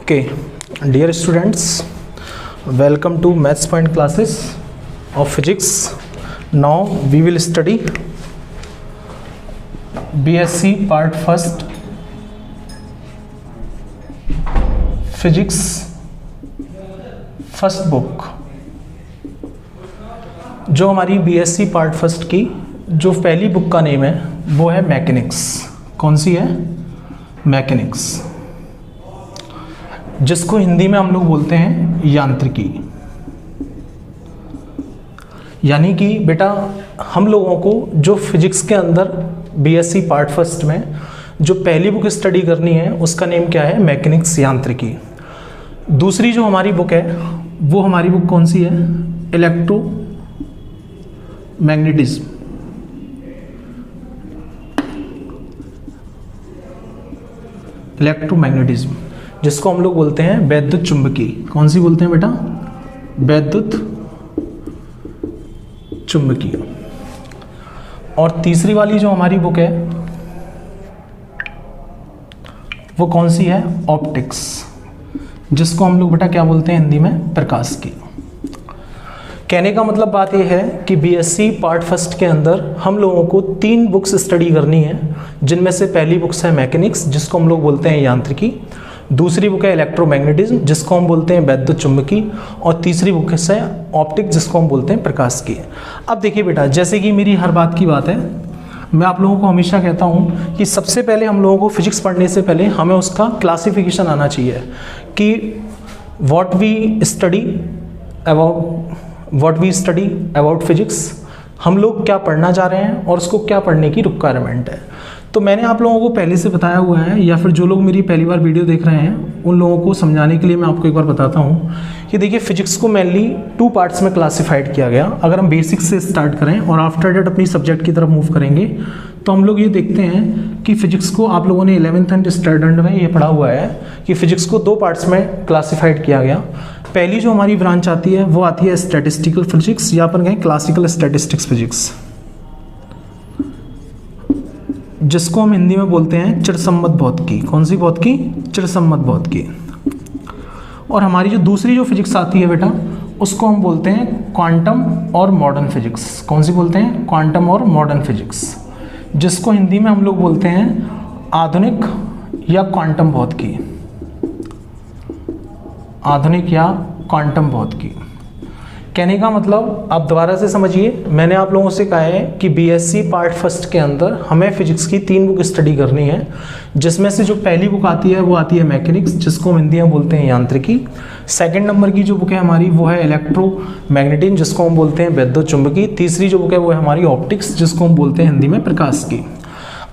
Okay, dear students, welcome to Maths Point classes of physics. Now we will study BSc part first physics first book. जो हमारी BSc part first की जो पहली book का name है वो है मैकेनिक्स। कौन सी है? मैकेनिक्स, जिसको हिंदी में हम लोग बोलते हैं यांत्रिकी। यानी कि बेटा हम लोगों को जो फिजिक्स के अंदर बीएससी पार्ट फर्स्ट में जो पहली बुक स्टडी करनी है उसका नेम क्या है? मैकेनिक्स, यांत्रिकी। दूसरी जो हमारी बुक है वो हमारी बुक कौन सी है? इलेक्ट्रोमैग्नेटिज्म। इलेक्ट्रोमैग्नेटिज्म, जिसको हम लोग बोलते हैं वैद्युत चुंबकी। कौन सी बोलते हैं बेटा? वैद्युत चुंबकी। और तीसरी वाली जो हमारी बुक है वो कौन सी है? ऑप्टिक्स, जिसको हम लोग बेटा क्या बोलते हैं हिंदी में? प्रकाश की। कहने का मतलब बात यह है कि बीएससी पार्ट फर्स्ट के अंदर हम लोगों को 3 बुक्स स्टडी करनी है, जिनमें से पहली बुक्स है मैकेनिक्स, जिसको हम लोग बोलते हैं यांत्रिकी। दूसरी बुक है इलेक्ट्रोमैग्नेटिज्म, जिसको हम बोलते हैं वैद्युत चुंबकी। और तीसरी बुक है ऑप्टिक्स, जिसको हम बोलते हैं प्रकाश की। अब देखिए बेटा, जैसे कि मेरी हर बात की बात है, मैं आप लोगों को हमेशा कहता हूँ कि सबसे पहले हम लोगों को फिजिक्स पढ़ने से पहले हमें उसका क्लासिफिकेशन आना चाहिए कि what we study about physics, हम लोग क्या पढ़ना चाह रहे हैं और उसको क्या पढ़ने की रिक्वायरमेंट है। तो मैंने आप लोगों को पहले से बताया हुआ है, या फिर जो लोग मेरी पहली बार वीडियो देख रहे हैं उन लोगों को समझाने के लिए मैं आपको एक बार बताता हूँ कि देखिए फिजिक्स को मेनली 2 पार्ट्स में क्लासिफाइड किया गया। अगर हम बेसिक्स से स्टार्ट करें और आफ्टर डेट अपनी सब्जेक्ट की तरफ मूव करेंगे तो हम लोग ये देखते हैं कि फिजिक्स को आप लोगों ने 11th एंड स्टैंडर्ड में ये पढ़ा हुआ है कि फिजिक्स को 2 पार्ट्स में क्लासिफाइड किया गया। पहली जो हमारी ब्रांच आती है वो आती है स्टैटिस्टिकल फिजिक्स, या अपन कहें क्लासिकल स्टैटिस्टिक्स फिजिक्स, जिसको हम हिंदी में बोलते हैं चिरसम्मत भौतिकी। कौन सी भौतिकी? चिरसम्मत भौतिकी। और हमारी जो दूसरी जो फिजिक्स आती है बेटा उसको हम बोलते हैं क्वांटम और मॉडर्न फिजिक्स। कौन सी बोलते हैं? क्वांटम और मॉडर्न फिजिक्स, जिसको हिंदी में हम लोग बोलते हैं आधुनिक या क्वांटम भौतिकी। आधुनिक या क्वांटम भौतिकी। कहने का मतलब आप दोबारा से समझिए, मैंने आप लोगों से कहा है कि बीएससी पार्ट फर्स्ट के अंदर हमें फिजिक्स की 3 बुक स्टडी करनी है, जिसमें से जो पहली बुक आती है वो आती है मैकेनिक्स, जिसको हम हिंदी में बोलते हैं यांत्रिकी। सेकंड नंबर की जो बुक है हमारी वो है इलेक्ट्रोमैग्नेटिज्म, जिसको हम बोलते हैं वैद्युत चुंबकी। तीसरी जो बुक है वो है हमारी ऑप्टिक्स, जिसको हम बोलते हैं हिंदी में प्रकाश की।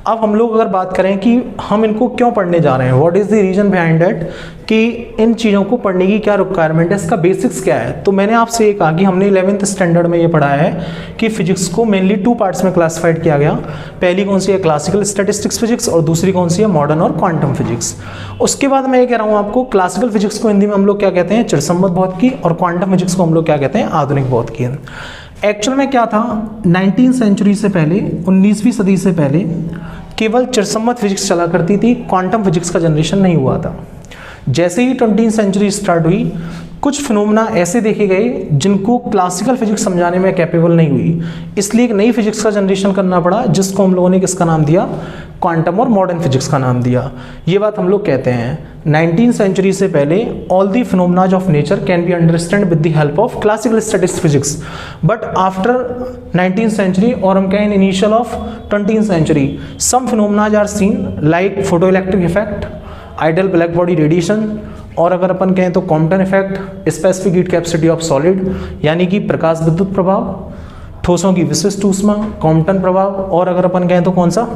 अब हम लोग अगर बात करें कि हम इनको क्यों पढ़ने जा रहे हैं, what is the reason behind that, कि इन चीज़ों को पढ़ने की क्या रिक्वायरमेंट है, इसका बेसिक्स क्या है। तो मैंने आपसे ये कहा कि हमने 11th स्टैंडर्ड में ये पढ़ाया है कि फिजिक्स को मेनली 2 पार्ट्स में क्लासिफाइड किया गया। पहली कौन सी है? क्लासिकल स्टैटिस्टिक्स फिजिक्स, और दूसरी कौन सी है? मॉडर्न और क्वांटम फिजिक्स। उसके बाद मैं ये कह रहा हूँ आपको, क्लासिकल फिजिक्स को हिंदी में हम लोग क्या कहते हैं? चिरसम्मत भौतिकी। और क्वांटम फिजिक्स को हम लोग क्या कहते हैं? आधुनिक भौतिकी। एक्चुअल में क्या था, 19वीं सेंचुरी से पहले, 19वीं सदी से पहले केवल चिरसम्मत फिजिक्स चला करती थी, क्वांटम फिजिक्स का जनरेशन नहीं हुआ था। जैसे ही 20वीं सेंचुरी स्टार्ट हुई, कुछ फिनोमेना ऐसे देखे गए जिनको क्लासिकल फिजिक्स समझाने में कैपेबल नहीं हुई, इसलिए एक नई फिजिक्स का जनरेशन करना पड़ा, जिसको हम लोगों ने किसका नाम दिया? क्वांटम और मॉडर्न फिजिक्स का नाम दिया। ये बात हम लोग कहते हैं 19वीं सेंचुरी से पहले all the phenomena of nature can be understand with the help of classical statistics physics, but after 19वीं सेंचुरी और हम कहें इनिशियल ऑफ 20वीं century, some phenomena are seen like photo electric effect, ideal black body radiation, और अगर अपन कहें तो Compton effect, specific heat capacity of solid, यानी कि प्रकाश विद्युत प्रभाव, ठोसों की विशिष्ट ऊष्मा, कॉम्पटन प्रभाव, और अगर अपन कहें तो कौन सा?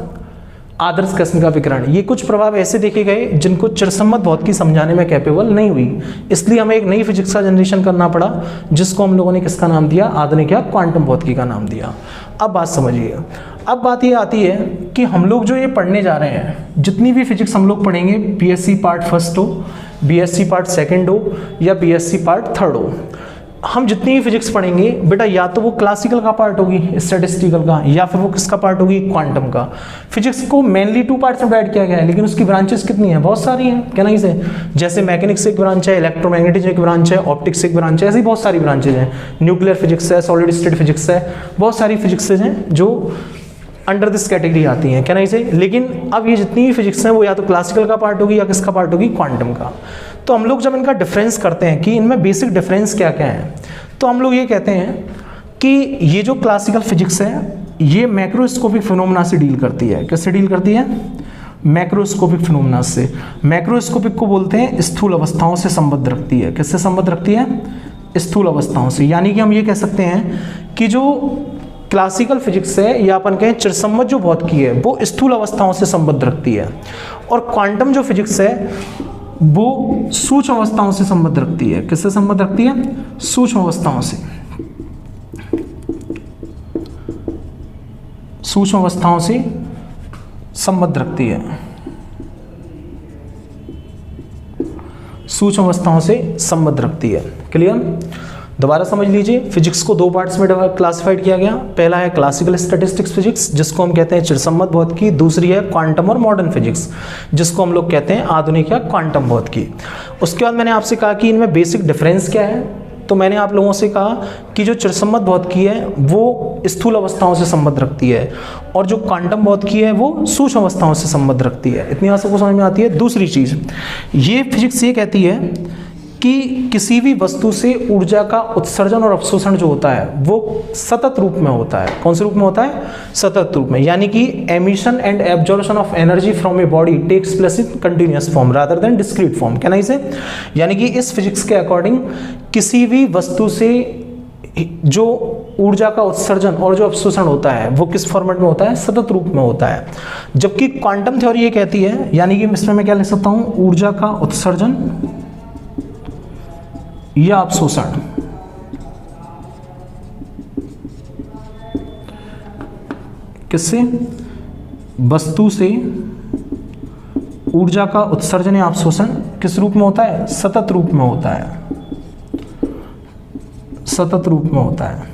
आदर्श कृष्णिका विकिरण। ये कुछ प्रभाव ऐसे देखे गए जिनको चिरसम्मत भौतिकी समझाने में कैपेबल नहीं हुई, इसलिए हमें एक नई फिजिक्स का जनरेशन करना पड़ा, जिसको हम लोगों ने किसका नाम दिया? आधुनिक या क्वांटम भौतिकी का नाम दिया। अब बात समझिए, अब बात ये आती है कि हम लोग जो ये पढ़ने जा रहे हैं, जितनी भी फिजिक्स हम लोग पढ़ेंगे, बीएससी पार्ट फर्स्ट हो, बीएससी पार्ट सेकंड हो, या बीएससी पार्ट थर्ड हो, हम जितनी भी फिजिक्स पढ़ेंगे बेटा, या तो वो क्लासिकल का पार्ट होगी स्टैटिस्टिकल का, या फिर वो किसका पार्ट होगी, क्वांटम का। फिजिक्स को मेनली 2 पार्ट्स में डिवाइड किया गया है, लेकिन उसकी ब्रांचेस कितनी हैं, बहुत सारी हैं, क्या नहीं से, जैसे मैकेनिक्स एक ब्रांच है, इलेक्ट्रोमैग्नेटिज्म एक ब्रांच है, ऑप्टिक्स एक ब्रांच है, ऐसी बहुत सारी ब्रांचेज हैं, न्यूक्लियर फिजिक्स है, सॉलिड स्टेट फिजिक्स है, बहुत सारी फिजिक्सेज हैं जो अंडर दिस कैटेगरी आती हैं, क्या नहीं से। लेकिन अब ये जितनी भी फिजिक्स हैं वो या तो क्लासिकल का पार्ट होगी या किसका पार्ट होगी, क्वांटम का। तो हम लोग जब इनका डिफरेंस करते हैं कि इनमें बेसिक डिफरेंस क्या क्या है, तो हम लोग ये कहते हैं कि ये जो क्लासिकल फिजिक्स है ये मैक्रोस्कोपिक फिनोमेना से डील करती है। किससे डील करती है, मैक्रोस्कोपिक फिनोमेना से। मैक्रोस्कोपिक को बोलते हैं स्थूल अवस्थाओं से संबद्ध रखती है। किससे संबद्ध रखती है, स्थूल अवस्थाओं से। यानी कि हम ये कह सकते हैं कि जो क्लासिकल फिजिक्स है या अपन कहें चिरसम्मत जो भौतिकी है वो स्थूल अवस्थाओं से संबद्ध रखती है, और क्वांटम जो फिजिक्स है वो सूक्ष्म अवस्थाओं से संबद्ध रखती है। किससे संबद्ध रखती है, सूक्ष्म अवस्थाओं से। सूक्ष्म अवस्थाओं से संबद्ध रखती है, सूक्ष्म अवस्थाओं से संबद्ध रखती है। क्लियर, दोबारा समझ लीजिए, फिजिक्स को 2 पार्ट्स में क्लासिफाइड किया गया। पहला है क्लासिकल स्टैटिस्टिक्स फिजिक्स जिसको हम कहते हैं चिरसम्मत भौतिकी, दूसरी है क्वांटम और मॉडर्न फिजिक्स जिसको हम लोग कहते हैं आधुनिक या क्वांटम भौतिकी। उसके बाद मैंने आपसे कहा कि इनमें बेसिक डिफरेंस क्या है, तो मैंने आप लोगों से कहा कि जो चिरसम्मत भौतिकी है वो स्थूल अवस्थाओं से संबद्ध रखती है, और जो क्वांटम भौतिकी है वो सूक्ष्म अवस्थाओं से संबद्ध रखती है। इतनी बात सबको समझ में आती है। दूसरी चीज़, ये फिजिक्स ये कहती है कि किसी भी वस्तु से ऊर्जा का उत्सर्जन और अवशोषण जो होता है वो सतत रूप में होता है। कौन से रूप में होता है, सतत रूप में। यानी कि emission and absorption of energy from a body takes place in continuous form rather than discrete form. क्या नहीं से, यानी कि इस फिजिक्स के अकॉर्डिंग किसी भी वस्तु से जो ऊर्जा का उत्सर्जन और जो अवशोषण होता है वो किस फॉर्मेट में होता है, सतत रूप में होता है। जबकि क्वांटम थ्योरी ये कहती है, यानी कि इसमें मैं क्या लिख सकता हूँ, ऊर्जा का उत्सर्जन या अवशोषण किससे, वस्तु से ऊर्जा का उत्सर्जन या अवशोषण किस रूप में होता है, सतत रूप में होता है, सतत रूप में होता है।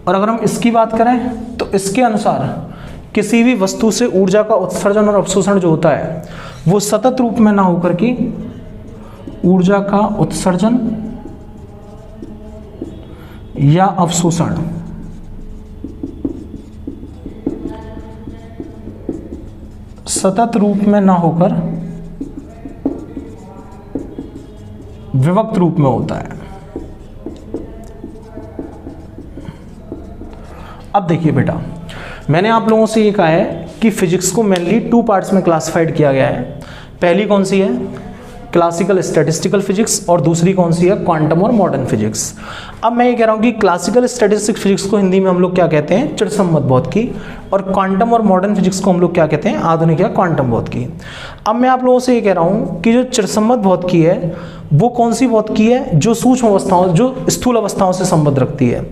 और अगर हम इसकी बात करें तो इसके अनुसार किसी भी वस्तु से ऊर्जा का उत्सर्जन और अवशोषण जो होता है वो सतत रूप में ना होकर के ऊर्जा का उत्सर्जन या अवशोषण सतत रूप में ना होकर विभक्त रूप में होता है। अब देखिए बेटा, मैंने आप लोगों से ये कहा है कि फिजिक्स को मेनली 2 पार्ट्स में क्लासिफाइड किया गया है। पहली कौन सी है, क्लासिकल स्टैटिस्टिकल फिजिक्स, और दूसरी कौन सी है, क्वांटम और मॉडर्न फिजिक्स। अब मैं ये कह रहा हूँ कि क्लासिकल स्टैटिस्टिक्स फिजिक्स को हिंदी में हम लोग क्या कहते हैं, चिरसम्मत भौतिकी, और क्वांटम और मॉडर्न फिजिक्स को हम लोग क्या कहते हैं, आधुनिक या क्वांटम भौतिकी। अब मैं आप लोगों से ये कह रहा हूँ कि जो चिरसम्मत भौतिकी है वो कौन सी भौतिकी है, जो सूक्ष्म अवस्थाओं, जो स्थूल अवस्थाओं से संबद्ध रखती है,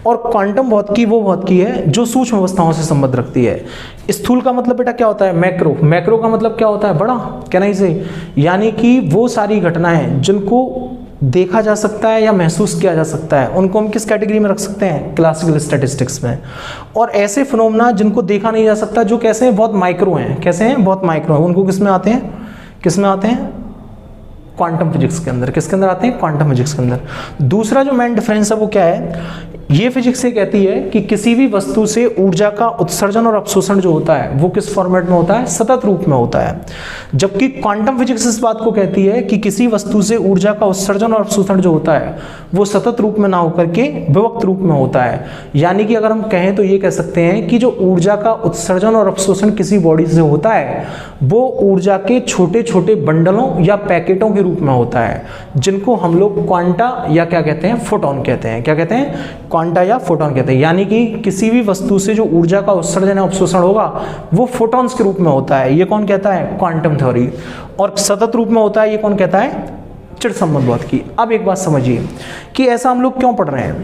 और क्वांटम भौतिकी वो भौतिकी है जो सूक्ष्म अवस्थाओं से संबद्ध रखती है। स्थूल का मतलब बेटा क्या होता है, मैक्रो। मैक्रो का मतलब क्या होता है, बड़ा, क्या नहीं से, यानी कि वो सारी घटनाएं जिनको देखा जा सकता है या महसूस किया जा सकता है उनको हम किस कैटेगरी में रख सकते हैं, क्लासिकल स्टैटिस्टिक्स में। और ऐसे फिनोमेना जिनको देखा नहीं जा सकता, जो कैसे हैं, बहुत माइक्रो हैं। कैसे हैं, बहुत माइक्रो हैं, उनको किस में आते हैं, किस में आते हैं, क्वांटम फिजिक्स के अंदर। किसके अंदर आते हैं, क्वांटम फिजिक्स के अंदर। दूसरा जो मेन डिफरेंस है वो क्या है, ये फिजिक्स ये कहती है कि किसी भी वस्तु से ऊर्जा का उत्सर्जन और अवशोषण जो होता है वो किस फॉर्मेट में होता है, सतत रूप में होता है। जबकि क्वांटम फिजिक्स इस बात को कहती है कि किसी वस्तु से ऊर्जा का उत्सर्जन और अवशोषण जो होता है वो सतत रूप में ना होकर के विभक्त रूप में होता है। यानी कि अगर हम कहें तो ये कह सकते हैं कि जो ऊर्जा का उत्सर्जन और अवशोषण किसी बॉडी से होता है वो ऊर्जा के छोटे छोटे बंडलों या पैकेटों के रूप में होता है, जिनको हम लोग क्वांटा या क्या कहते हैं, फोटोन कहते हैं। क्या कहते हैं, क्वांटा या फोटोन कहते हैं। यानी कि किसी भी वस्तु से जो ऊर्जा का उत्सर्जन या अवशोषण होगा वो फोटॉन्स के रूप में होता है। ये कौन कहता है, क्वांटम थ्योरी। और सतत रूप में होता है, ये कौन कहता है, चिरसम्मत भौतिकी। अब एक बात समझिए कि ऐसा हम लोग क्यों पढ़ रहे हैं,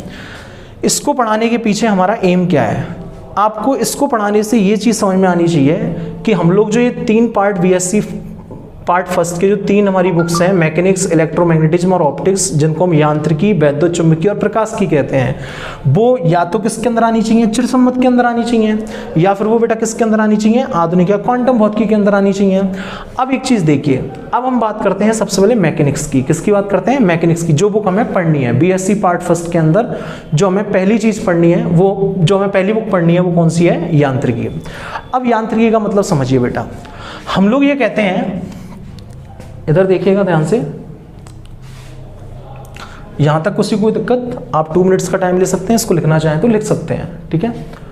इसको पढ़ाने के पीछे हमारा एम क्या है। आपको इसको पढ़ाने से ये चीज़ समझ में आनी चाहिए कि हम लोग जो ये 3 पार्ट बीएससी पार्ट फर्स्ट के जो 3 हमारी बुक्स हैं, मैकेनिक्स, इलेक्ट्रोमैग्नेटिज्म और ऑप्टिक्स, जिनको हम यांत्रिकी, वैद्युत चुंबकीय और प्रकाशिकी कहते हैं, वो या तो किसके अंदर आनी चाहिए, चिरसम्मत के अंदर आनी चाहिए, या फिर वो बेटा किसके अंदर आनी चाहिए, आधुनिक या क्वांटम भौतिकी के अंदर आनी चाहिए। अब एक चीज देखिए, अब हम बात करते हैं सबसे पहले मैकेनिक्स की। किसकी बात करते हैं? मैकेनिक्स की। जो बुक हमें पढ़नी है बीएससी पार्ट फर्स्ट के अंदर, जो हमें पहली चीज पढ़नी है, वो जो हमें पहली बुक पढ़नी है वो कौन सी है? यांत्रिकी। अब यांत्रिकी का मतलब समझिए बेटा, हम लोग ये कहते हैं, इधर देखिएगा ध्यान से, यहां तक किसी कोई दिक्कत? आप 2 मिनट्स का टाइम ले सकते हैं, इसको लिखना चाहें तो लिख सकते हैं, ठीक है।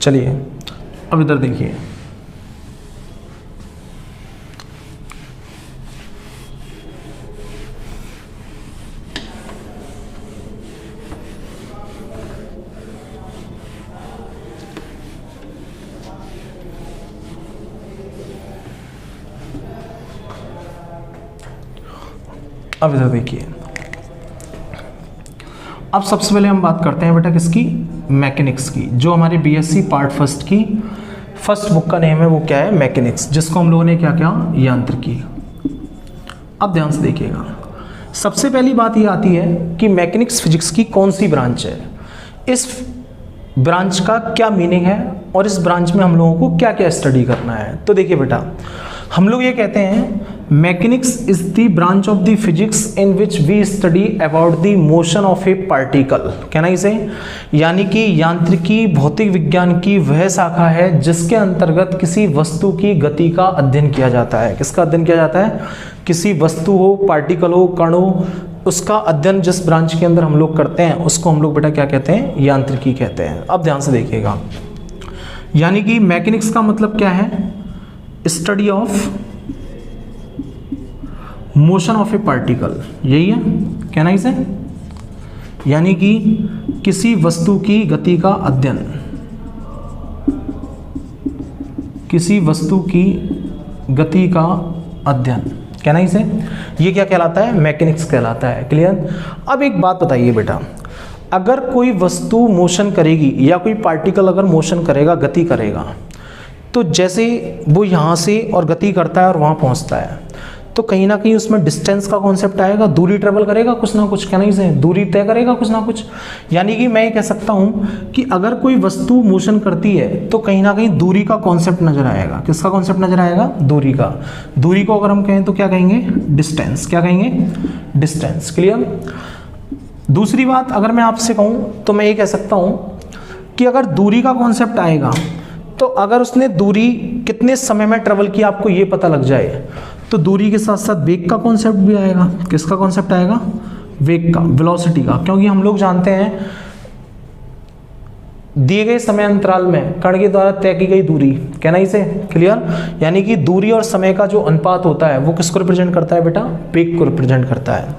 चलिए अब इधर देखिए, अब इधर देखिए, अब सबसे पहले हम बात करते हैं बेटा किसकी? मैकेनिक्स की। जो हमारे बीएससी पार्ट फर्स्ट की फर्स्ट बुक का नेम है वो क्या है? मैकेनिक्स, जिसको हम लोगों ने क्या क्या? यांत्रिकी। अब ध्यान से देखिएगा, सबसे पहली बात ये आती है कि मैकेनिक्स फिजिक्स की कौन सी ब्रांच है, इस ब्रांच का क्या मीनिंग है, और इस ब्रांच में हम लोगों को क्या क्या स्टडी करना है। तो देखिए बेटा, हम लोग ये कहते हैं mechanics is the branch of the physics in which we study about the motion of a particle. कहना इसे, यानी कि यांत्रिकी भौतिक विज्ञान की वह शाखा है जिसके अंतर्गत किसी वस्तु की गति का अध्ययन किया जाता है। किसका अध्ययन किया जाता है? किसी वस्तु हो, पार्टिकल हो, कण हो, उसका अध्ययन जिस ब्रांच के अंदर हम लोग करते हैं उसको हम लोग बेटा क्या कहते हैं? यांत्रिकी कहते हैं। अब ध्यान से देखिएगा, यानी कि मैकेनिक्स का मतलब क्या है? Study of motion of a particle, यही है कहना इसे, यानी कि किसी वस्तु की गति का अध्ययन, किसी वस्तु की गति का अध्ययन कहना इसे, ये क्या कहलाता है? मैकेनिक्स कहलाता है। क्लियर? अब एक बात बताइए बेटा, अगर कोई वस्तु मोशन करेगी या कोई पार्टिकल अगर मोशन करेगा, गति करेगा, तो जैसे वो यहाँ से और गति करता है और वहाँ पहुँचता है, तो कहीं ना कहीं उसमें डिस्टेंस का कॉन्सेप्ट आएगा, दूरी ट्रेवल करेगा कुछ ना कुछ, कहना इसे, दूरी तय करेगा कुछ ना कुछ। यानी कि मैं ये कह सकता हूँ कि अगर कोई वस्तु मोशन करती है तो कहीं ना कहीं दूरी का कॉन्सेप्ट नजर आएगा। किसका कॉन्सेप्ट नजर आएगा? दूरी का। दूरी को अगर हम कहें तो क्या कहेंगे? डिस्टेंस। क्या कहेंगे? डिस्टेंस। क्लियर? दूसरी बात अगर मैं आपसे कहूँ तो मैं ये कह सकता हूँ कि अगर दूरी का कॉन्सेप्ट आएगा तो अगर उसने दूरी कितने समय में ट्रेवल किया आपको ये पता लग जाए, तो दूरी के साथ साथ वेग का कॉन्सेप्ट भी आएगा। किसका कॉन्सेप्ट आएगा? वेग का, वेलोसिटी का। क्योंकि हम लोग जानते हैं दिए गए समय अंतराल में कण के द्वारा तय की गई दूरी, कहना इसे। क्लियर? यानी कि दूरी और समय का जो अनुपात होता है वो किसको रिप्रेजेंट करता है बेटा? वेग को रिप्रेजेंट करता है।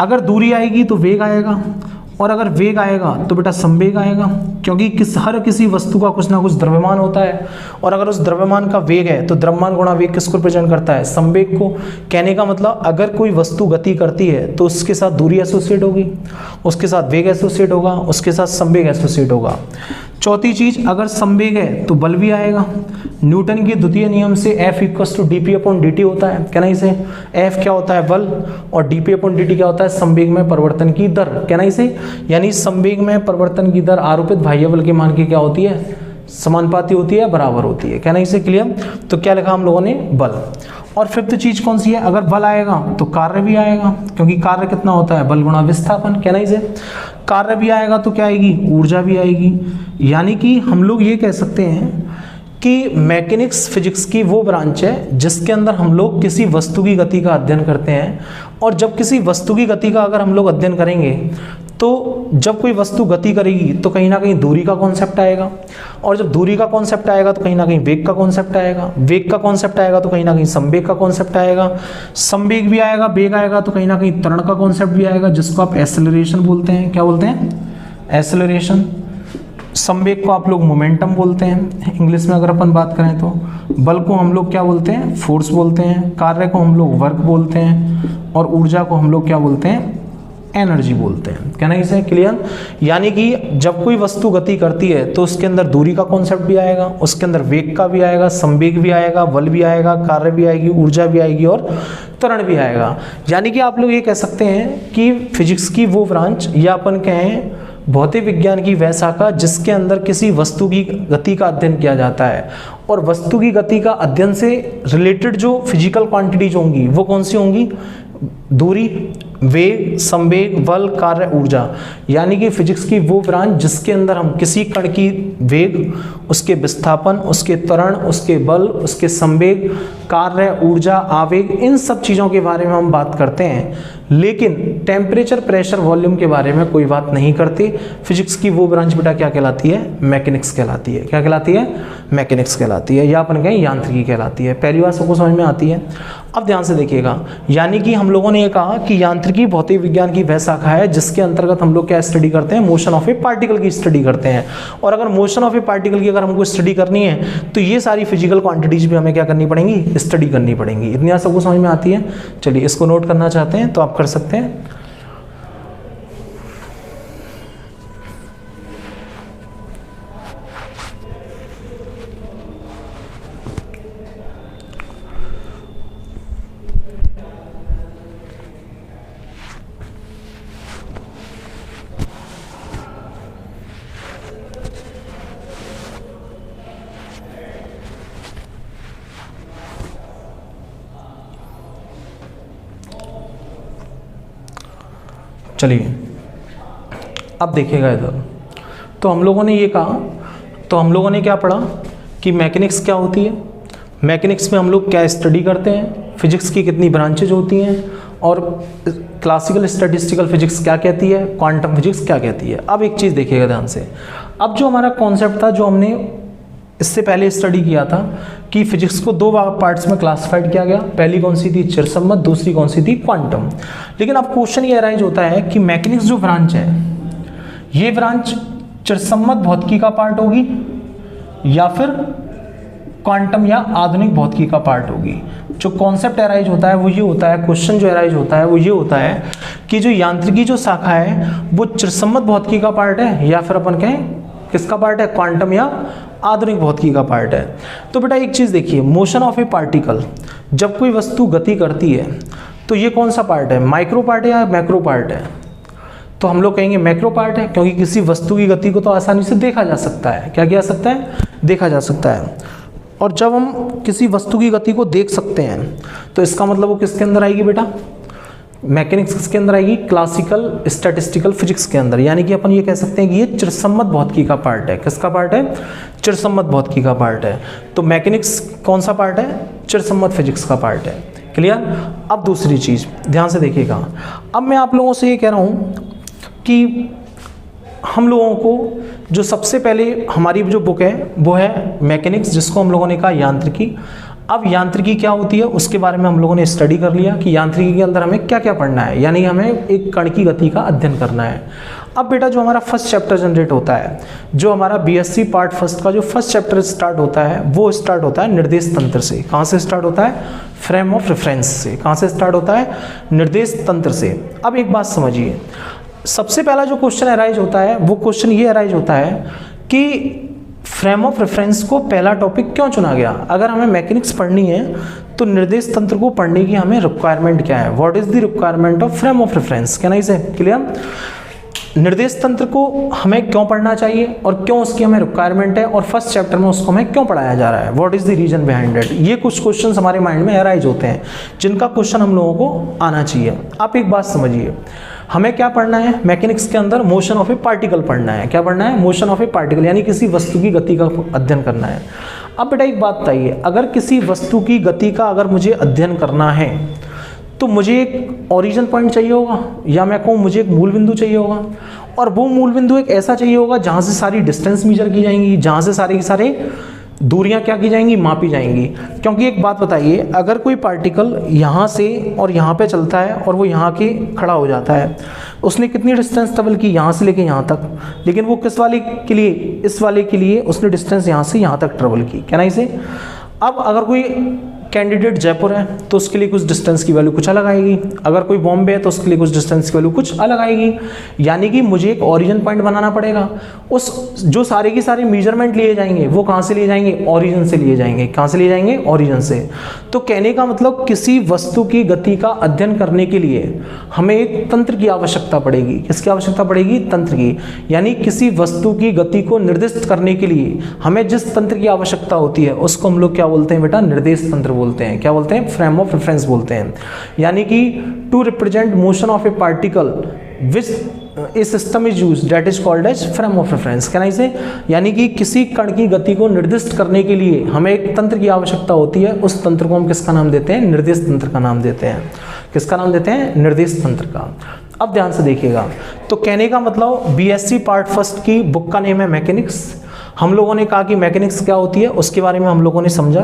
अगर दूरी आएगी तो वेग आएगा, और अगर वेग आएगा तो बेटा संवेग आएगा, क्योंकि हर किसी वस्तु का कुछ ना कुछ द्रव्यमान होता है, और अगर उस द्रव्यमान का वेग है तो द्रव्यमान गुणा वेग किसको रिप्रेजेंट करता है? संवेग को। कहने का मतलब अगर कोई वस्तु गति करती है तो उसके साथ दूरी एसोसिएट होगी, उसके साथ वेग एसोसिएट होगा, उसके साथ संवेग एसोसिएट होगा। चौथी चीज, अगर संवेग है तो बल भी आएगा। न्यूटन के द्वितीय नियम से F = dp/dt होता है। कहना इसे, F क्या होता है? बल, और dp/dt क्या होता है? संवेग में परिवर्तन की दर। कहना इसे, यानी संवेग में परिवर्तन की दर आरोपित बाह्य बल के मान की क्या होती है? समानुपाती होती है, बराबर होती है। कहना इसे। क्लियर? तो क्या लिखा हम लोगों ने? बल। और फिफ्थ चीज कौन सी है? अगर बल आएगा तो कार्य भी आएगा, क्योंकि कार्य कितना होता है? बल गुणा विस्थापन। कहना इसे, कार्य भी आएगा तो क्या आएगी? ऊर्जा भी आएगी। यानी कि हम लोग ये कह सकते हैं कि मैकेनिक्स फिजिक्स की वो ब्रांच है जिसके अंदर हम लोग किसी वस्तु की गति का अध्ययन करते हैं, और जब किसी वस्तु की गति का अगर हम लोग अध्ययन करेंगे तो जब कोई वस्तु गति करेगी तो कहीं ना कहीं दूरी का कॉन्सेप्ट आएगा, और जब दूरी का कॉन्सेप्ट आएगा तो कहीं ना कहीं वेग का कॉन्सेप्ट आएगा, वेग का कॉन्सेप्ट आएगा तो कहीं ना कहीं संवेग का कॉन्सेप्ट आएगा, संवेग भी आएगा, वेग आएगा तो कहीं ना कहीं त्वरण का कॉन्सेप्ट भी आएगा, जिसको आप एक्सेलरेशन बोलते हैं। क्या बोलते हैं? एक्सेलरेशन। संवेग को आप लोग मोमेंटम बोलते हैं इंग्लिश में अगर अपन बात करें तो, बल को हम लोग क्या बोलते हैं, फोर्स बोलते हैं, कार्य को हम लोग वर्क बोलते हैं, और ऊर्जा को हम लोग क्या बोलते हैं, एनर्जी बोलते हैं। कहना इसे क्लियर? यानी कि जब कोई वस्तु गति करती है तो उसके अंदर दूरी का कॉन्सेप्ट भी आएगा, उसके अंदर वेग का भी आएगा, संवेग भी आएगा, बल भी आएगा, कार्य भी आएगी, ऊर्जा भी आएगी और त्वरण भी आएगा। यानी कि आप लोग ये कह सकते हैं कि फिजिक्स की वो ब्रांच, या अपन कहें भौतिक विज्ञान की वह शाखा जिसके अंदर किसी वस्तु की गति का अध्ययन किया जाता है, और वस्तु की गति का अध्ययन से रिलेटेड जो फिजिकल क्वांटिटीज होंगी वो कौन सी होंगी, दूरी, वेग, संवेग, बल, कार्य, ऊर्जा। यानी कि फिजिक्स की वो ब्रांच जिसके अंदर हम किसी कण की वेग, उसके विस्थापन, उसके त्वरण, उसके बल, उसके संवेग, कार्य, ऊर्जा, आवेग, इन सब चीज़ों के बारे में हम बात करते हैं, लेकिन टेम्परेचर, प्रेशर, वॉल्यूम के बारे में कोई बात नहीं करते। फिजिक्स की वो ब्रांच बेटा क्या कहलाती है, मैकेनिक्स कहलाती है। क्या कहलाती है, मैकेनिक्स कहलाती है, या अपन कहें यांत्रिकी कहलाती है। पहली बात सबको समझ में आती है। अब ध्यान से देखिएगा, यानी कि हम लोगों ने ये कहा कि यांत्रिकी भौतिक विज्ञान की वह शाखा है जिसके अंतर्गत हम लोग क्या स्टडी करते हैं, मोशन ऑफ ए पार्टिकल की स्टडी करते हैं। और अगर मोशन ऑफ ए पार्टिकल की अगर हमको स्टडी करनी है तो ये सारी फिजिकल क्वांटिटीज भी हमें क्या करनी पड़ेंगी, स्टडी करनी पड़ेंगी। इतनी बात सबको समझ में आती है? चलिए इसको नोट करना चाहते हैं तो आप कर सकते हैं। चलिए अब देखिएगा इधर, तो हम लोगों ने ये कहा, तो हम लोगों ने क्या पढ़ा कि मैकेनिक्स क्या होती है, मैकेनिक्स में हम लोग क्या स्टडी करते हैं, फिजिक्स की कितनी ब्रांचेज होती हैं, और क्लासिकल स्टैटिस्टिकल फिजिक्स क्या कहती है, क्वांटम फिजिक्स क्या कहती है। अब एक चीज़ देखिएगा ध्यान से, अब जो हमारा कॉन्सेप्ट था, जो हमने इससे पहले स्टडी किया था कि फिजिक्स को दो पार्ट्स में क्लासिफाइड किया गया, पहली कौन सी थी, चिरसम्मत, दूसरी कौन सी थी, क्वांटम। लेकिन अब क्वेश्चन ये अराइज होता है कि मैकेनिक्स जो ब्रांच है, ये ब्रांच चिरसम्मत भौतिकी का पार्ट होगी या फिर क्वांटम या आधुनिक भौतिकी का पार्ट होगी। जो कॉन्सेप्ट अराइज होता है वो ये होता है, क्वेश्चन जो अराइज होता है वो ये होता है कि जो यांत्रिकी जो शाखा है वो चिरसम्मत भौतिकी का पार्ट है या फिर अपन कहें किसका पार्ट है, क्वांटम या आधुनिक भौतिकी का पार्ट है। तो बेटा एक चीज़ देखिए, मोशन ऑफ ए पार्टिकल, जब कोई वस्तु गति करती है तो ये कौन सा पार्ट है, माइक्रो पार्ट है या मैक्रो पार्ट है? तो हम लोग कहेंगे मैक्रो पार्ट है, क्योंकि किसी वस्तु की गति को तो आसानी से देखा जा सकता है। क्या किया जा सकता है, देखा जा सकता है। और जब हम किसी वस्तु की गति को देख सकते हैं तो इसका मतलब वो किसके अंदर आएगी बेटा, मैकेनिक्स किसके अंदर आएगी, क्लासिकल स्टैटिस्टिकल फिजिक्स के अंदर। यानी कि अपन ये कह सकते हैं कि ये चिरसम्मत भौतिकी का पार्ट है। किसका पार्ट है, चिरसम्मत भौतिकी का पार्ट है। तो मैकेनिक्स कौन सा पार्ट है, चिरसम्मत फिजिक्स का पार्ट है। क्लियर? अब दूसरी चीज़ ध्यान से देखिएगा, अब मैं आप लोगों से ये कह रहा हूँ कि हम लोगों को जो सबसे पहले हमारी जो बुक है वो है मैकेनिक्स, जिसको हम लोगों ने कहा यांत्रिकी। अब यांत्रिकी क्या होती है उसके बारे में हम लोगों ने स्टडी कर लिया कि यांत्रिकी के अंदर हमें क्या क्या पढ़ना है, यानी हमें एक कण की गति का अध्ययन करना है। अब बेटा जो हमारा फर्स्ट चैप्टर जनरेट होता है, जो हमारा बीएससी पार्ट फर्स्ट का जो फर्स्ट चैप्टर स्टार्ट होता है वो स्टार्ट होता है निर्देश तंत्र से। कहाँ से स्टार्ट होता है, फ्रेम ऑफ रेफरेंस से। कहाँ से स्टार्ट होता है, निर्देश तंत्र से। अब एक बात समझिए, सबसे पहला जो क्वेश्चन अराइज होता है वो क्वेश्चन ये अराइज होता है कि फ्रेम ऑफ रेफरेंस को पहला टॉपिक क्यों चुना गया। अगर हमें मैकेनिक्स पढ़नी है तो निर्देश तंत्र को पढ़ने की हमें रिक्वायरमेंट क्या है, what is the requirement of frame of reference. क्या नहीं से क्लियर, निर्देश तंत्र को हमें क्यों पढ़ना चाहिए और क्यों उसकी हमें रिक्वायरमेंट है, और फर्स्ट चैप्टर में उसको हमें क्यों पढ़ाया जा रहा है, what is the reason behind it. ये कुछ क्वेश्चंस हमारे माइंड में अराइज होते हैं जिनका क्वेश्चन हम लोगों को आना चाहिए। आप एक बात समझिए, हमें क्या पढ़ना है मैकेनिक्स के अंदर, मोशन ऑफ ए पार्टिकल पढ़ना है। क्या पढ़ना है, मोशन ऑफ ए पार्टिकल, यानी किसी वस्तु की गति का अध्ययन करना है। अब बेटा एक बात बताइए, अगर किसी वस्तु की गति का अगर मुझे अध्ययन करना है तो मुझे एक ओरिजिन पॉइंट चाहिए होगा, या मैं कहूँ मुझे एक मूल बिंदु चाहिए होगा, और वो मूल बिंदु एक ऐसा चाहिए होगा जहाँ से सारी डिस्टेंस मेजर की जाएंगी, जहाँ से सारे के सारे दूरियां क्या की जाएंगी, मापी जाएंगी। क्योंकि एक बात बताइए, अगर कोई पार्टिकल यहाँ से और यहाँ पे चलता है और वो यहाँ के खड़ा हो जाता है, उसने कितनी डिस्टेंस ट्रेवल की, यहाँ से लेके यहाँ तक, लेकिन वो किस वाले के लिए, इस वाले के लिए उसने डिस्टेंस यहाँ से यहाँ तक ट्रेवल की, क्या नहीं से। अब अगर कोई कैंडिडेट जयपुर है तो उसके लिए कुछ डिस्टेंस की वैल्यू कुछ अलग आएगी, अगर कोई बॉम्बे है तो उसके लिए कुछ डिस्टेंस की वैल्यू कुछ अलग आएगी। यानी कि मुझे एक ओरिजिन पॉइंट बनाना पड़ेगा। उस जो सारे की सारे मेजरमेंट लिए जाएंगे वो कहाँ से लिए जाएंगे, ओरिजिन से लिए जाएंगे। कहाँ से लिए जाएंगे, ओरिजिन से। तो कहने का मतलब किसी वस्तु की गति का अध्ययन करने के लिए हमें एक तंत्र की आवश्यकता पड़ेगी। किसकी आवश्यकता पड़ेगी, तंत्र की। यानी किसी वस्तु की गति को निर्दिष्ट करने के लिए हमें जिस तंत्र की आवश्यकता होती है उसको हम लोग क्या बोलते हैं बेटा, निर्देश तंत्र बोलते हैं। क्या बोलते हैं, फ्रेम ऑफ रेफरेंस बोलते हैं। यानी कि to represent motion of a particle which a system is used that is called as frame of reference. क्या नहीं से, यानी कि किसी कण की गति को निर्दिष्ट करने के लिए हमें एक तंत्र की आवश्यकता होती है। उस तंत्र को हम किसका नाम देते हैं, निर्देश तंत्र का नाम देते हैं। किसका नाम देते हैं, निर्देश तंत्र का। अब ध्यान से देखिएगा, तो कहने का मतलब बीएससी पार्ट फर्स्ट की बुक का नेम है मैकेनिक्स। हम लोगों ने कहा कि मैकेनिक्स क्या होती है, उसके बारे में हम लोगों ने समझा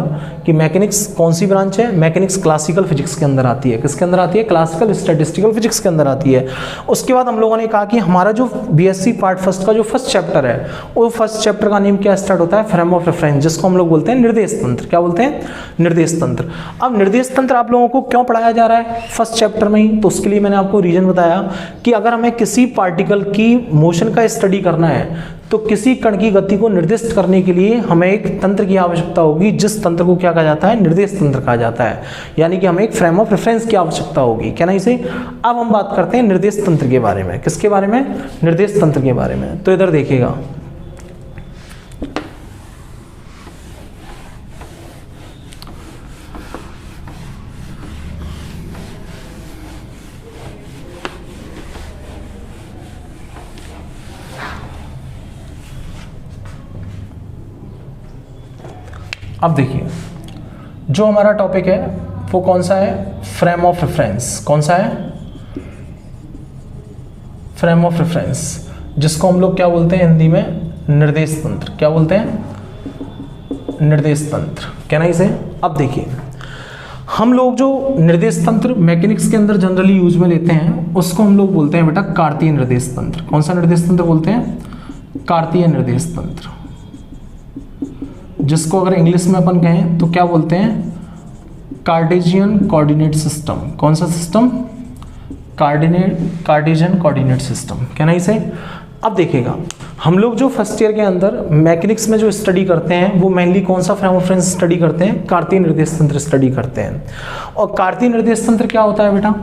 कि मैकेनिक्स कौन सी ब्रांच है। मैकेनिक्स क्लासिकल फिजिक्स के अंदर आती है। किसके अंदर आती है, क्लासिकल स्टैटिस्टिकल फिजिक्स के अंदर आती है। उसके बाद हम लोगों ने कहा कि हमारा जो बीएससी पार्ट फर्स्ट का जो फर्स्ट चैप्टर है, वो फर्स्ट चैप्टर का नेम क्या स्टार्ट होता है, फ्रेम ऑफ रेफरेंस, जिसको हम लोग बोलते हैं निर्देश तंत्र। क्या बोलते हैं, निर्देश तंत्र। अब निर्देश तंत्र आप लोगों को क्यों पढ़ाया जा रहा है फर्स्ट चैप्टर में ही, तो उसके लिए मैंने आपको रीजन बताया कि अगर हमें किसी पार्टिकल की मोशन का स्टडी करना है तो किसी कण की गति को निर्दिष्ट करने के लिए हमें एक तंत्र की आवश्यकता होगी, जिस तंत्र को क्या कहा जाता है, निर्देश तंत्र कहा जाता है। यानी कि हमें एक फ्रेम ऑफ रेफरेंस की आवश्यकता होगी। क्या नहीं से। अब हम बात करते हैं निर्देश तंत्र के बारे में। किसके बारे में, निर्देश तंत्र के बारे में। तो इधर देखिएगा, अब देखिए जो हमारा टॉपिक है वो कौन सा है, फ्रेम ऑफ रेफरेंस। कौन सा है, फ्रेम ऑफ रेफरेंस, जिसको हम लोग क्या बोलते हैं हिंदी में, निर्देश तंत्र। क्या बोलते हैं, निर्देश तंत्र। क्या नहीं से। अब देखिए हम लोग जो निर्देश तंत्र मैकेनिक्स के अंदर जनरली यूज में लेते हैं उसको हम लोग बोलते हैं बेटा कार्तीय निर्देश तंत्र। कौन सा निर्देश तंत्र बोलते हैं, कार्तीय निर्देश तंत्र, जिसको अगर इंग्लिश में अपन कहें तो क्या बोलते हैं, कार्टेशियन कोऑर्डिनेट सिस्टम। कौन सा सिस्टम, कार्टेशियन कोऑर्डिनेट सिस्टम। क्या नहीं से। अब देखिएगा हम लोग जो फर्स्ट ईयर के अंदर मैकेनिक्स में जो स्टडी करते हैं वो मेनली कौन सा फ्रेम ऑफ रेफरेंस स्टडी करते हैं, कार्तीय निर्देश तंत्र स्टडी करते हैं। और कार्तीय निर्देश तंत्र क्या होता है बेटा,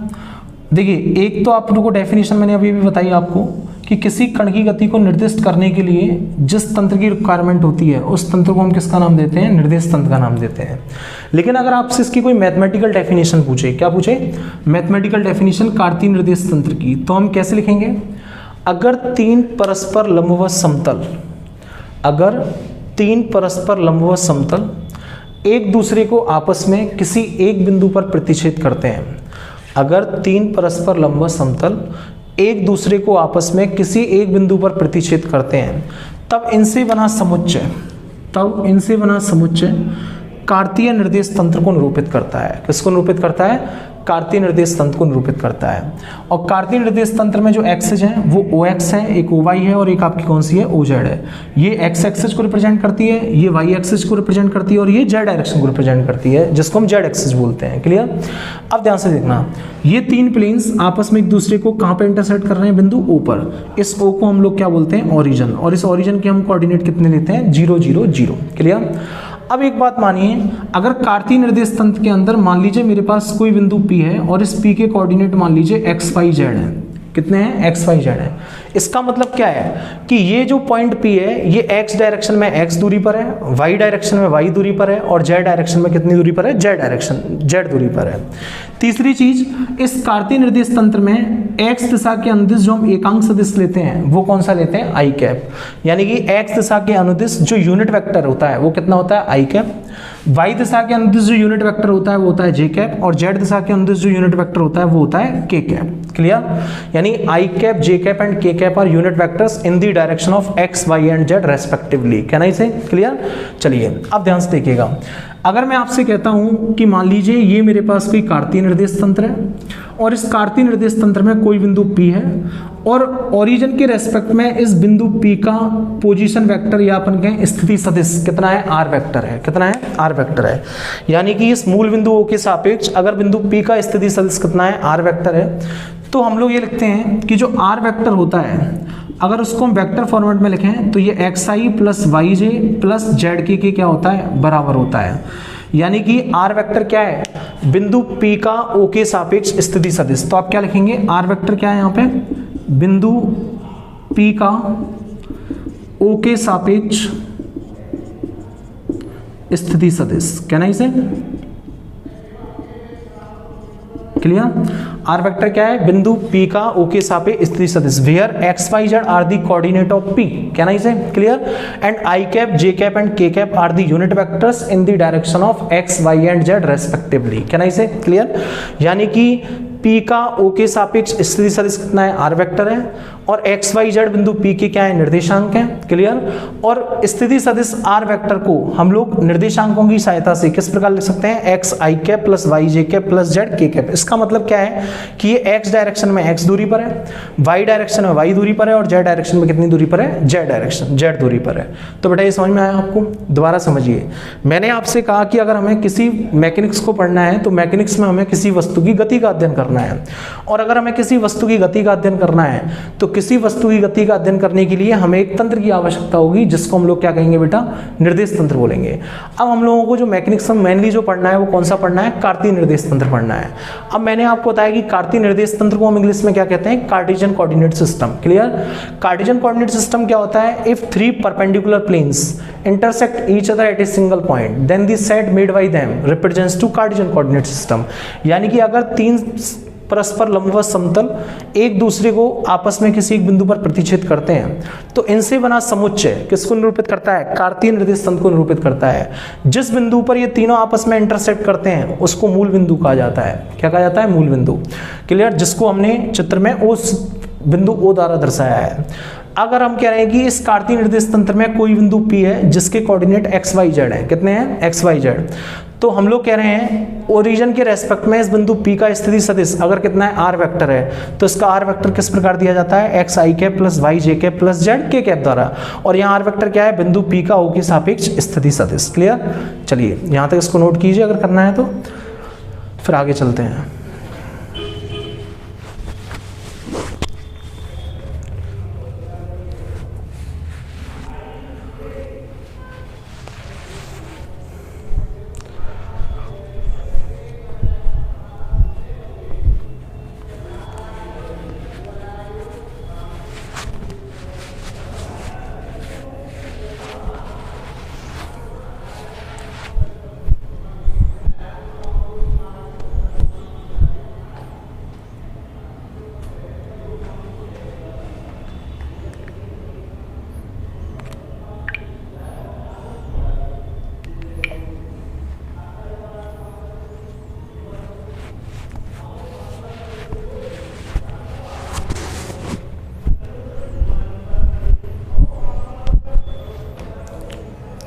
देखिए एक तो आप लोगों को डेफिनेशन मैंने अभी भी बताई आपको कि किसी कण की गति को निर्दिष्ट करने के लिए जिस तंत्र की रिक्वायरमेंट होती है उस तंत्र को हम किसका नाम देते हैं, निर्देश तंत्र का नाम देते हैं। लेकिन अगर आपसे इसकी कोई मैथमेटिकल डेफिनेशन पूछे, क्या पूछे, मैथमेटिकल डेफिनेशन कार्तीय निर्देश तंत्र की, तो हम कैसे लिखेंगे, अगर तीन परस्पर लंबवत समतल, अगर तीन परस्पर लंबवत समतल एक दूसरे को आपस में किसी एक बिंदु पर प्रतिच्छेद करते हैं, अगर तीन परस्पर लंबवत समतल एक दूसरे को आपस में किसी एक बिंदु पर प्रतिच्छेद करते हैं, तब इनसे बना समुच्चय, तब इनसे बना समुच्चय कार्तीय निर्देश तंत्र को निरूपित करता है। किसको निरूपित करता है, कार्तीय निर्देश तंत्र को निरूपित करता है। और कार्तीय निर्देश तंत्र में जो एक्सेस है वो ओ एक्स है, एक ओ वाई है और एक आपकी कौन सी है, ओ जेड है। ये एक्स एक्सेस को रिप्रेजेंट करती है, ये वाई एक्सेस को रिप्रेजेंट करती है और ये जेड डायरेक्शन को रिप्रेजेंट करती है, जिसको हम जेड एक्सेस बोलते हैं। क्लियर। अब ध्यान से देखना, ये तीन प्लेन्स आपस में एक दूसरे को कहाँ पे इंटरसेक्ट कर रहे हैं, बिंदु ओ पर। इस ओ को हम लोग क्या बोलते हैं, ओरिजिन। और इस ओरिजिन के हम कोऑर्डिनेट कितने लेते हैं, 0 0 0। क्लियर। अब एक बात मानिए, अगर कार्तीय निर्देश तंत्र के अंदर मान लीजिए मेरे पास कोई बिंदु P है और इस P के कोऑर्डिनेट मान लीजिए x y z है। कितने हैं, x y z है। इसका मतलब क्या है कि ये जो पॉइंट P है ये x डायरेक्शन में x दूरी पर है, y डायरेक्शन में y दूरी पर है और z डायरेक्शन में कितनी दूरी पर है, z दूरी पर है। तीसरी चीज, इस कार्तीय निर्देश तंत्र में x दिशा के अनुदिश जो हम एकांक सदिश लेते हैं वो कौन सा लेते हैं, i कैप। यानी कि x दिशा के अनुदिश जो यूनिट वेक्टर होता है वो कितना होता है, i कैप। y दिशा के अनुदिश जो यूनिट वेक्टर होता है वो होता है j कैप और z दिशा के अनुदिश जो यूनिट वेक्टर होता है वो होता है k कैप। क्लियर, यानी I cap, J cap and K cap are unit vectors in the direction of X, Y and Z respectively. Can I say clear? चलिए अब ध्यान से देखिएगा, अगर मैं आपसे कहता हूं कि मान लीजिए ये मेरे पास कोई कार्तीय निर्देश तंत्र है और इस कार्तीय निर्देश तंत्र में कोई बिंदु P है और ओरिजिन के रेस्पेक्ट में इस बिंदु P का पोजीशन वेक्टर या अपन कहें स्थिति सदिश कितना है? R वेक्टर है। कितना है? R वेक्टर है। यानी कि इस मूल बिंदु O के सापेक्ष अगर बिंदु P का स्थिति सदिश कितना है? R वेक्टर है। तो हम लोग ये लिखते हैं कि जो R वेक्टर होता है अगर उसको हम वेक्टर फॉर्मेट में लिखें तो ये xi प्लस वाई जे प्लस जेड के क्या होता है? बराबर होता है। यानी कि R वेक्टर क्या है? बिंदु P का O के सापेक्ष स्थिति सदिश। तो आप क्या लिखेंगे? R वेक्टर क्या है यहाँ पे? बिंदु P का O के सापेक्ष स्थिति सदिश। कहना इसे क्लियर? आर वेक्टर क्या है? बिंदु P का O के सापेक्ष स्थिति सदिश where x y z are the coordinate of P। कहना इसे clear? And I cap, J cap and K cap are the unit vectors in the direction of x, y and z respectively. कहना इसे clear? यानी कि P का O के सापेक्ष स्थिति सदिश कितना है? R वेक्टर है और x y z बिंदु P के क्या है? निर्देशांक है। क्लियर? और स्थिति सदिश R वेक्टर को हम लोग निर्देशांकों की सहायता से किस प्रकार लिख सकते हैं? x i cap plus y j cap plus z k cap. इसका मतलब क्या है कि ये x डायरेक्शन में x दूरी पर है, y डायरेक्शन में y दूरी पर है और z डायरेक्शन में कितनी दूरी पर है? z डायरेक्शन z दूरी पर है। तो बेटा ये समझ में आया आपको? दोबारा समझिए, मैंने आपसे कहा कि अगर हमें किसी मैकेनिक्स को पढ़ना है तो मैकेनिक्स में हमें किसी वस्तु की गति का अध्ययन करना है, और अगर हमें किसी वस्तु की गति का अध्ययन करना है तो किसी वस्तु की गति का अध्ययन करने के लिए हमें एक तंत्र की आवश्यकता होगी जिसको हम लोग क्या कहेंगे बेटा? निर्देश तंत्र बोलेंगे। अब हम लोगों को जो मैकेनिक्स में मेनली जो पढ़ना है वो कौन सा पढ़ना है? कार्तीय निर्देश तंत्र पढ़ना है। अब मैंने आपको बताया कि कार्तीय निर्देश तंत्र को हम इंग्लिश में क्या कहते हैं? Cartesian coordinate system. Clear? Cartesian coordinate system क्या होता है? If three perpendicular planes intersect each other at a single point then the set made by them represents to Cartesian coordinate system। यानी कि अगर तीन परस्पर लंबवत समतल एक दूसरे को आपस में किसी एक बिंदु पर प्रतिच्छेद करते हैं तो इनसे बना समुच्चय किसको निरूपित करता है? कार्तीय निर्देश तंत्र को निरूपित करता है। जिस बिंदु पर ये तीनों आपस में इंटरसेक्ट करते हैं उसको मूल बिंदु कहा जाता है। क्या कहा जाता है? मूल बिंदु। क्लियर? जिसको हमने चित्र में उस बिंदु O द्वारा दर्शाया है। अगर हम कह रहे हैं कि इस कार्तीय निर्देश तंत्र में कोई बिंदु P है जिसके कोऑर्डिनेट x y z है, कितने हैं? x y z, तो हम लोग कह रहे हैं ओरिजिन के रेस्पेक्ट में इस बिंदु P का स्थिति सदिश अगर कितना है? R वेक्टर है तो इसका R वेक्टर किस प्रकार दिया जाता है? x i cap plus y j cap plus z k cap द्वारा। और यहाँ R वेक्टर क्या है? बिंदु P का O के सापेक्ष स्थिति सदिश। क्लियर? चलिए यहाँ तक इसको नोट कीजिए अगर करना है तो, फिर आगे चलते हैं।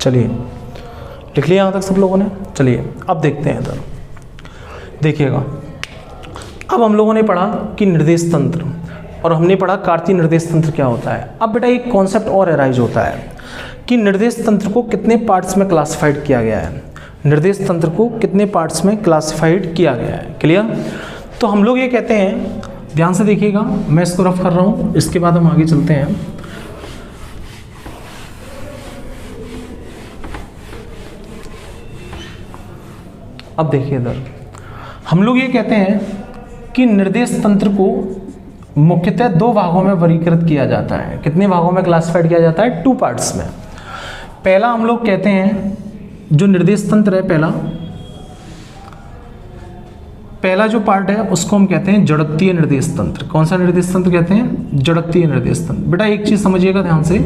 चलिए लिख लिया यहाँ तक सब लोगों ने? चलिए अब देखते हैं इधर, देखिएगा। अब हम लोगों ने पढ़ा कि निर्देश तंत्र और हमने पढ़ा कार्तीय निर्देश तंत्र क्या होता है। अब बेटा एक कॉन्सेप्ट और अराइज होता है कि निर्देश तंत्र को कितने पार्ट्स में क्लासिफाइड किया गया है। निर्देश तंत्र को कितने पार्ट्स में क्लासिफाइड किया गया है। क्लियर? तो हम लोग ये कहते हैं, ध्यान से देखिएगा, मैं इसको रफ कर रहा हूँ, इसके बाद हम आगे चलते हैं। अब देखिए इधर, हम लोग ये कहते हैं कि निर्देश तंत्र को मुख्यतः दो भागों में वर्गीकृत किया जाता है। कितने भागों में क्लासिफाइड किया जाता है? 2 पार्ट्स में। पहला हम लोग कहते हैं जो निर्देश तंत्र है, पहला जो पार्ट है उसको हम कहते हैं जड़त्वीय निर्देश तंत्र। कौन सा निर्देश तंत्र कहते हैं? जड़त्वीय निर्देश तंत्र। बेटा एक चीज समझिएगा ध्यान से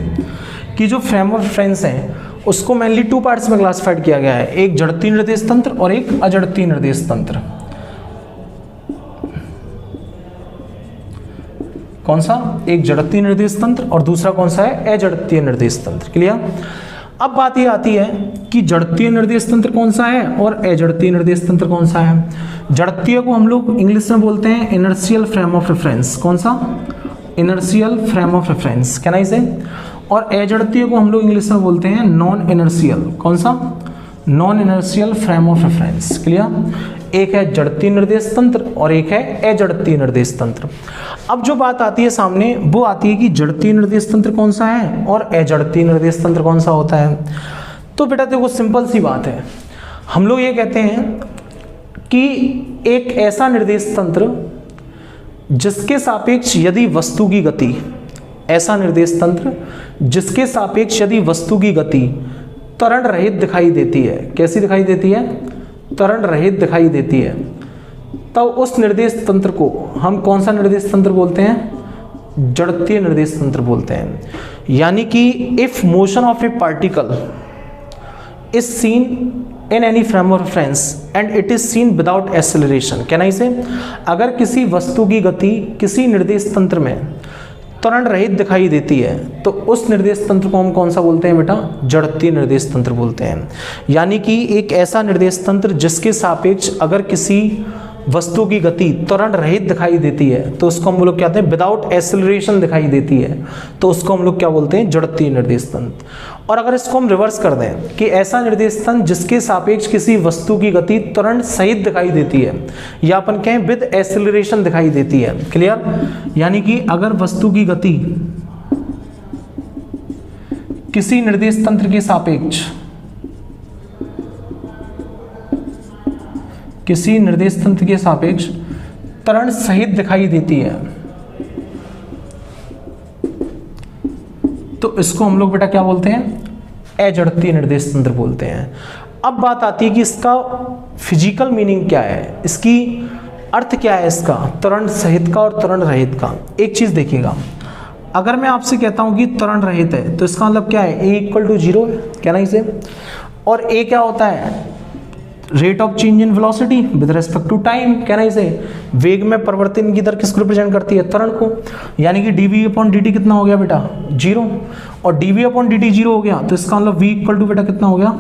कि जो फ्रेम ऑफ रेफरेंस है उसको मेनली 2 पार्ट्स में क्लासिफाइड किया गया है, एक जड़त्वीय निर्देश तंत्र और एक अजड़त्वीय निर्देश तंत्र। कौन सा, एक जड़त्वीय निर्देश तंत्र और दूसरा कौन सा है, अजड़त्वीय निर्देश तंत्र। क्लियर। अब बात ये आती है कि जड़त्वीय निर्देश तंत्र कौन सा है और अजड़त्वीय निर्देश तंत्र कौन सा है। जड़त्वीय को हम लोग इंग्लिश में बोलते हैं इनर्शियल फ्रेम ऑफ रेफरेंस, कौन सा, inertial frame of reference, can I से। और अजड़त्वीय को हम लोग इंग्लिश में बोलते हैं नॉन इनर्शियल, कौन सा, non inertial frame of reference. Clear. एक है जड़त्वीय निर्देश तंत्र और एक है अजड़त्वीय निर्देश तंत्र। अब जो बात आती है सामने वो आती है कि जड़त्वीय निर्देश तंत्र कौन सा है और अजड़त्वीय निर्देश तंत्र कौन सा होता है। तो बेटा देखो सिंपल सी बात है, हम लोग ये कहते हैं कि एक ऐसा निर्देश तंत्र जिसके सापेक्ष यदि वस्तु की गति, ऐसा निर्देश तंत्र जिसके सापेक्ष यदि वस्तु की गति त्वरण रहित दिखाई देती है, कैसी दिखाई देती है, त्वरण रहित दिखाई देती है, तब उस निर्देश तंत्र को हम कौन सा निर्देश तंत्र बोलते हैं, जड़त्वीय निर्देश तंत्र बोलते हैं। यानी कि if motion of a particle is seen in any frame of reference and it is seen without acceleration, can I से, अगर किसी वस्तु की गति किसी निर्देश तंत्र में त्वरण रहित दिखाई देती है तो उस निर्देश तंत्र को हम कौन सा बोलते हैं बेटा, जड़त्वीय निर्देश तंत्र बोलते हैं। यानी कि एक ऐसा निर्देश तंत्र जिसके सापेक्ष अगर किसी वस्तु की गति त्वरण रहित दिखाई देती है तो उसको हम लोग क्या कहते हैं, विदाउट एक्सेलरेशन दिखाई देती है तो उसको हम लोग क्या बोलते हैं, जड़त्वीय निर्देश तंत्र। और अगर इसको हम रिवर्स कर दें कि ऐसा निर्देश तंत्र जिसके सापेक्ष किसी वस्तु की गति त्वरण सहित दिखाई देती है या अपन कहें विद एक्सेलरेशन दिखाई देती है। क्लियर। यानी कि अगर वस्तु की गति किसी निर्देश तंत्र के सापेक्ष, किसी निर्देश तंत्र के सापेक्ष त्वरण सहित दिखाई देती है तो इसको हम लोग बेटा क्या बोलते हैं, अजड़त्वीय निर्देश तंत्र बोलते हैं। अब बात आती है कि इसका फिजिकल मीनिंग क्या है, इसकी अर्थ क्या है इसका, त्वरण सहित का और त्वरण रहित का। एक चीज देखिएगा, अगर मैं आपसे कहता हूं कि त्वरण रहित है तो इसका मतलब क्या है, ए इक्वल टू 0 क्या नहीं से, और ए क्या होता है, rate of change in velocity with respect to time, क्या नहीं से, वेग में परिवर्तन की दर किसको रिप्रेजेंट करती है, त्वरण को। यानी कि dv अपॉन dt कितना हो गया बेटा, 0, और dv अपॉन dt 0 हो गया तो इसका मतलब v इक्वल टू बेटा कितना हो गया,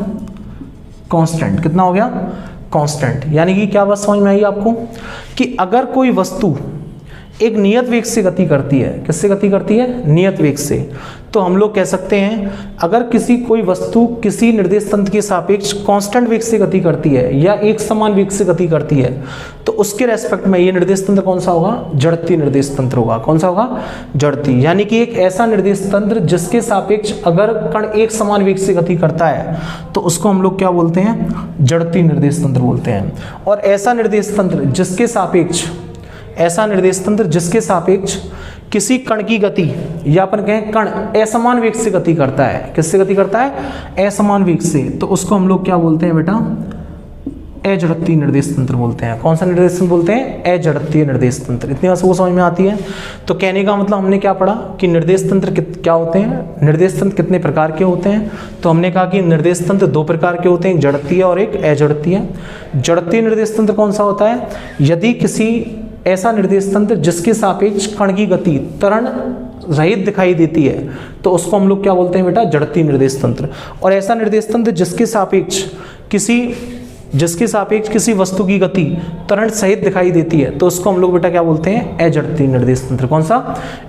कांस्टेंट, कितना हो गया, कांस्टेंट। यानी कि क्या बात समझ में आई आपको कि अगर कोई वस्तु एक नियत वेग से गति करती है, किससे गति करती है, नियत वेग से, तो हम लोग कह सकते हैं अगर कोई वस्तु किसी निर्देश तंत्र के सापेक्ष कांस्टेंट वेग से गति करती है या एक समान वेग से गति करती है तो उसके रेस्पेक्ट में ये निर्देश तंत्र कौन सा होगा, जड़त्वीय निर्देश तंत्र होगा। कौन सा होगा, जड़त्वीय। यानी कि एक ऐसा निर्देश तंत्र जिसके सापेक्ष अगर कण एक समान वेग से गति करता है तो उसको हम लोग क्या बोलते हैं, जड़त्वीय निर्देश तंत्र बोलते हैं। और ऐसा निर्देश तंत्र जिसके सापेक्ष, ऐसा निर्देश तंत्र जिसके सापेक्ष किसी कण की गति या अपन कहें कण असमान वेग से गति करता है, किससे गति करता है, असमान वेग से, तो उसको हम लोग क्या बोलते हैं बेटा, अजड़त्वीय निर्देश तंत्र बोलते हैं। कौन सा निर्देश तंत्र बोलते हैं, अजड़त्वीय निर्देश तंत्र। इतनी बात वो समझ में आती है। तो कहने का मतलब हमने क्या पढ़ा कि निर्देश तंत्र क्या होते हैं, निर्देश तंत्र कितने प्रकार के होते हैं। तो हमने कहा कि निर्देश तंत्र 2 प्रकार के होते हैं, एक जड़त्वीय और एक अजड़त्वीय। जड़त्वीय निर्देश तंत्र कौन सा होता है, यदि किसी ऐसा निर्देश तंत्र जिसके सापेक्ष कण की गति त्वरण रहित दिखाई देती है तो उसको हम लोग क्या बोलते हैं बेटा, जड़त्वीय निर्देश तंत्र। और ऐसा निर्देश तंत्र जिसके सापेक्ष किसी वस्तु की गति त्वरण सहित दिखाई देती है तो उसको हम लोग बेटा क्या बोलते हैं, अजड़त्वीय निर्देश तंत्र। कौन सा,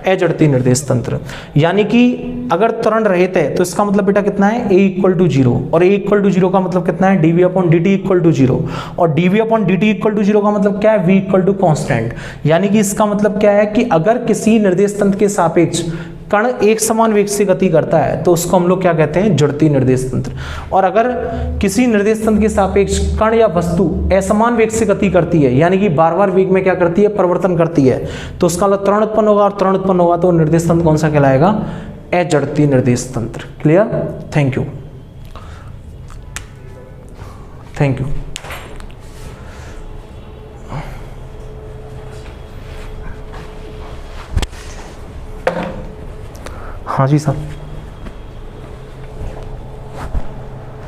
अजड़त्वीय निर्देश तंत्र। यानी कि अगर त्वरण रहित है तो इसका मतलब बेटा कितना है, a इक्वल टू 0, और a इक्वल टू 0 का मतलब कितना है, dv upon dt equal to 0, और dv upon dt equal to 0 का मतलब क्या है, v इक्वल टू कांस्टेंट। यानी कि इसका मतलब क्या है कि अगर किसी निर्देश तंत्र के सापेक्ष कण एक समान वेग से गति करता है तो उसको हम लोग क्या कहते हैं, जड़त्वीय निर्देश तंत्र। और अगर किसी निर्देश तंत्र के सापेक्ष कण या वस्तु असमान वेग से गति करती है, यानी कि बार बार वेग में क्या करती है, परिवर्तन करती है, तो उसका मतलब त्वरण उत्पन्न होगा, और त्वरण उत्पन्न होगा तो निर्देश तंत्र कौन सा कहलाएगा, अजड़त्वीय निर्देश तंत्र। Clear, thank you, thank you. हाँ जी साहब।